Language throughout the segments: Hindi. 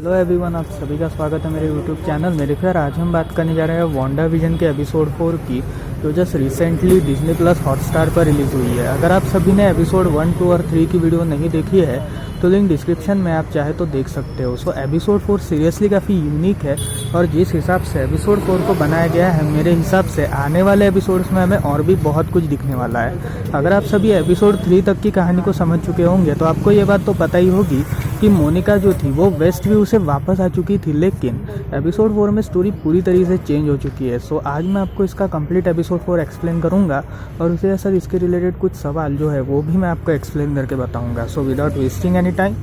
हेलो एवरीवन, आप सभी का स्वागत है मेरे यूट्यूब चैनल में। देखिए यार, आज हम बात करने जा रहे हैं वांडा विजन के एपिसोड 4 की, जो just recently Disney plus Hotstar पर रिलीज़ हुई है। अगर आप सभी ने एपिसोड 1, 2 और 3 की वीडियो नहीं देखी है तो लिंक डिस्क्रिप्शन में आप चाहे तो देख सकते हो। सो एपिसोड 4 सीरियसली काफ़ी यूनिक है और जिस हिसाब से एपिसोड 4 को बनाया गया है, मेरे हिसाब से आने वाले एपिसोड्स में हमें और भी बहुत कुछ दिखने वाला है। अगर आप सभी एपिसोड 3 तक की कहानी को समझ चुके होंगे तो आपको ये बात तो पता ही होगी कि मोनिका जो थी वो वेस्ट व्यू से वापस आ चुकी थी, लेकिन एपिसोड 4 में स्टोरी पूरी तरीके से चेंज हो चुकी है। सो आज मैं आपको इसका कंप्लीट एपिसोड 4 एक्सप्लेन करूंगा और उसके साथ इसके रिलेटेड कुछ सवाल जो है वो भी मैं आपको एक्सप्लेन करके बताऊंगा। So without wasting any time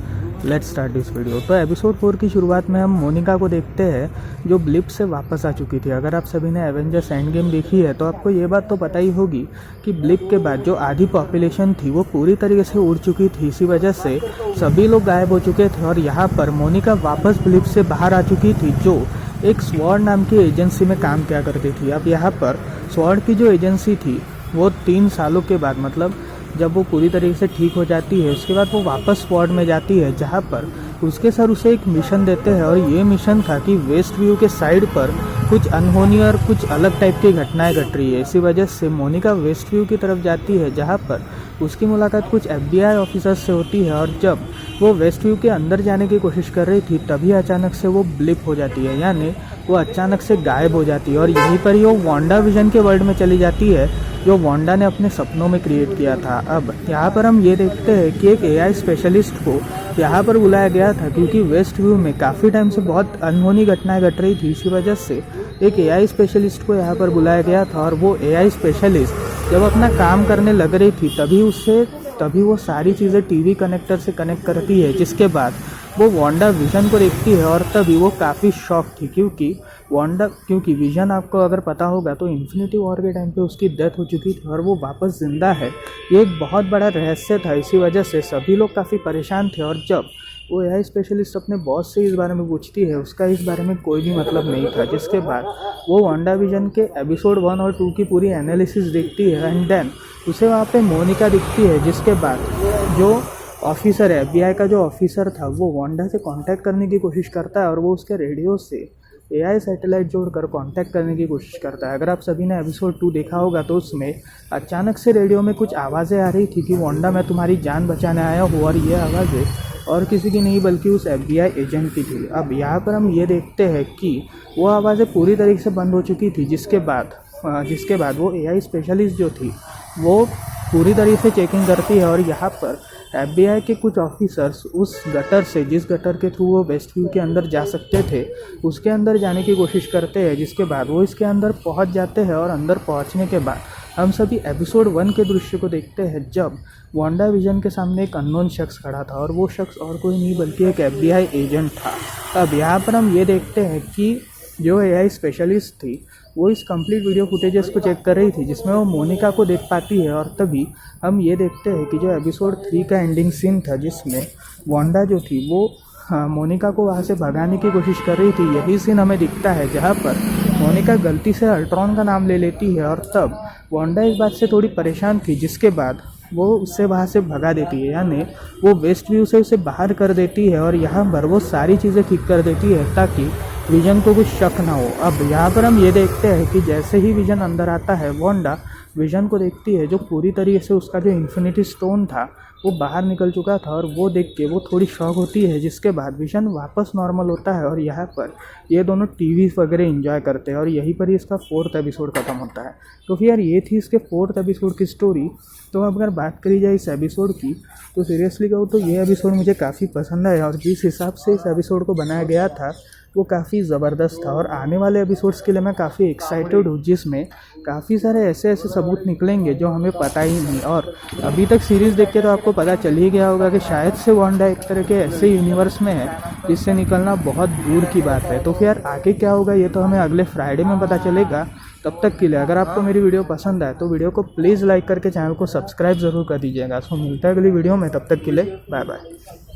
let's start this video. तो एपिसोड 4 की शुरुआत में हम मोनिका को देखते हैं जो ब्लिप से वापस आ चुकी थी। अगर आप सभी ने एवेंजर्स एंड गेम देखी है तो आपको ये बात तो पता ही होगी कि ब्लिप के बाद जो आधी पॉपुलेशन थी वो पूरी तरीके से उड़ चुकी थी। इसी वजह से सभी लोग गायब हो चुके थे और यहाँ पर मोनिका वापस ब्लिप से बाहर आ चुकी थी, जो एक स्वॉर्ड नाम की एजेंसी में काम किया करती थी। अब यहाँ पर स्वॉर्ड की जो एजेंसी थी वो 3 सालों के बाद, मतलब जब वो पूरी तरीके से ठीक हो जाती है, उसके बाद वो वापस स्वॉर्ड में जाती है, जहाँ पर उसके सर उसे एक मिशन देते हैं। और ये मिशन था कि वेस्ट व्यू के साइड पर कुछ अनहोनी और कुछ अलग टाइप की घटनाएं घट रही है। इसी वजह से मोनिका वेस्ट व्यू की तरफ जाती है, जहाँ पर उसकी मुलाकात कुछ FBI ऑफिसर्स से होती है। और जब वो वेस्ट व्यू के अंदर जाने की कोशिश कर रही थी तभी अचानक से वो ब्लिप हो जाती है, यानी वो अचानक से गायब हो जाती है। और यहीं पर ही वो वांडा विजन के वर्ल्ड में चली जाती है जो वांडा ने अपने सपनों में क्रिएट किया था। अब यहाँ पर हम ये देखते हैं कि एक AI स्पेशलिस्ट को यहाँ पर बुलाया गया था, क्योंकि वेस्ट व्यू में काफ़ी टाइम से बहुत अनहोनी घटनाएं घट रही थी। इसी वजह से एक AI स्पेशलिस्ट को यहाँ पर बुलाया गया था और वो AI स्पेशलिस्ट जब अपना काम करने लग रही थी तभी वो सारी चीज़ें TV कनेक्टर से कनेक्ट करती है, जिसके बाद वो वांडा विजन को देखती है। और तभी वो काफ़ी शॉक थी, क्योंकि विजन, आपको अगर पता होगा तो इन्फिनिटी वॉर के टाइम पे उसकी डेथ हो चुकी थी और वो वापस जिंदा है। ये एक बहुत बड़ा रहस्य था। इसी वजह से सभी लोग काफ़ी परेशान थे। और जब वो AI स्पेशलिस्ट अपने बॉस से इस बारे में पूछती है, उसका इस बारे में कोई भी मतलब नहीं था। जिसके बाद वो वांडा विजन के एपिसोड 1 और 2 की पूरी एनालिसिस देखती है एंड देन उसे वहाँ पे मोनिका दिखती है। जिसके बाद जो ऑफिसर है, FBI का जो ऑफिसर था, वो वांडा से कांटेक्ट करने की कोशिश करता है और वो उसके रेडियो से AI सैटेलाइट जोड़कर कांटेक्ट करने की कोशिश करता है। अगर आप सभी ने एपिसोड 2 देखा होगा तो उसमें अचानक से रेडियो में कुछ आवाज़ें आ रही थी कि वांडा, मैं तुम्हारी जान बचाने आया हूँ। और ये आवाज़ें और किसी की नहीं बल्कि उस FBI एजेंट की थी। अब यहाँ पर हम ये देखते हैं कि वो आवाज़ें पूरी तरीके से बंद हो चुकी थी, जिसके बाद वो AI स्पेशलिस्ट जो थी वो पूरी तरीके से चेकिंग करती है। और यहाँ पर FBI के कुछ ऑफिसर्स उस गटर से, जिस गटर के थ्रू वो वेस्ट व्यू के अंदर जा सकते थे, उसके अंदर जाने की कोशिश करते हैं। जिसके बाद वो इसके अंदर पहुंच जाते हैं और अंदर पहुंचने के बाद हम सभी एपिसोड 1 के दृश्य को देखते हैं, जब वांडा विजन के सामने एक अननोन शख्स खड़ा था और वो शख्स और कोई नहीं बल्कि एक FBI एजेंट था। अब यहाँ पर हम ये देखते हैं कि जो AI स्पेशलिस्ट थी वो इस कंप्लीट वीडियो फुटेजेस को चेक कर रही थी, जिसमें वो मोनिका को देख पाती है। और तभी हम ये देखते हैं कि जो एपिसोड 3 का एंडिंग सीन था, जिसमें वांडा जो थी वो मोनिका को वहाँ से भगाने की कोशिश कर रही थी, यही सीन हमें दिखता है, जहाँ पर मोनिका गलती से अल्ट्रॉन का नाम ले लेती है। और तब वांडा इस बात से थोड़ी परेशान थी, जिसके बाद वो उससे वहाँ से भगा देती है, यानी वो वेस्ट व्यू से उसे बाहर कर देती है और यहाँ पर वो सारी चीज़ें ठीक कर देती है ताकि विजन को कुछ शक ना हो। अब यहाँ पर हम ये देखते हैं कि जैसे ही विजन अंदर आता है, वांडा विजन को देखती है, जो पूरी तरीके से उसका जो इन्फिनिटी स्टोन था वो बाहर निकल चुका था। और वो देख के वो थोड़ी शॉक होती है, जिसके बाद विजन वापस नॉर्मल होता है और यहाँ पर ये दोनों टीवी वगैरह एंजॉय करते हैं। और यहीं पर ही इसका 4th एपिसोड खत्म होता है। तो फिर यार ये थी इसके 4th एपिसोड की स्टोरी। तो अब अगर बात करी जाए इस एपिसोड की, तो सीरियसली कहूँ तो ये एपिसोड मुझे काफ़ी पसंद आया और जिस हिसाब से इस एपिसोड को बनाया गया था वो काफ़ी ज़बरदस्त था। और आने वाले एपिसोड्स के लिए मैं काफ़ी एक्साइटेड हूँ, जिसमें काफ़ी सारे ऐसे सबूत निकलेंगे जो हमें पता ही नहीं। और अभी तक सीरीज़ देख के तो आपको पता चल ही गया होगा कि शायद से वांडा एक तरह के ऐसे यूनिवर्स में है जिससे निकलना बहुत दूर की बात है। तो फिर यार आगे क्या होगा ये तो हमें अगले फ्राइडे में पता चलेगा। तब तक के लिए अगर आपको मेरी वीडियो पसंद आए तो वीडियो को प्लीज़ लाइक करके चैनल को सब्सक्राइब ज़रूर कर दीजिएगा। सो मिलता है अगली वीडियो में, तब तक के लिए बाय बाय।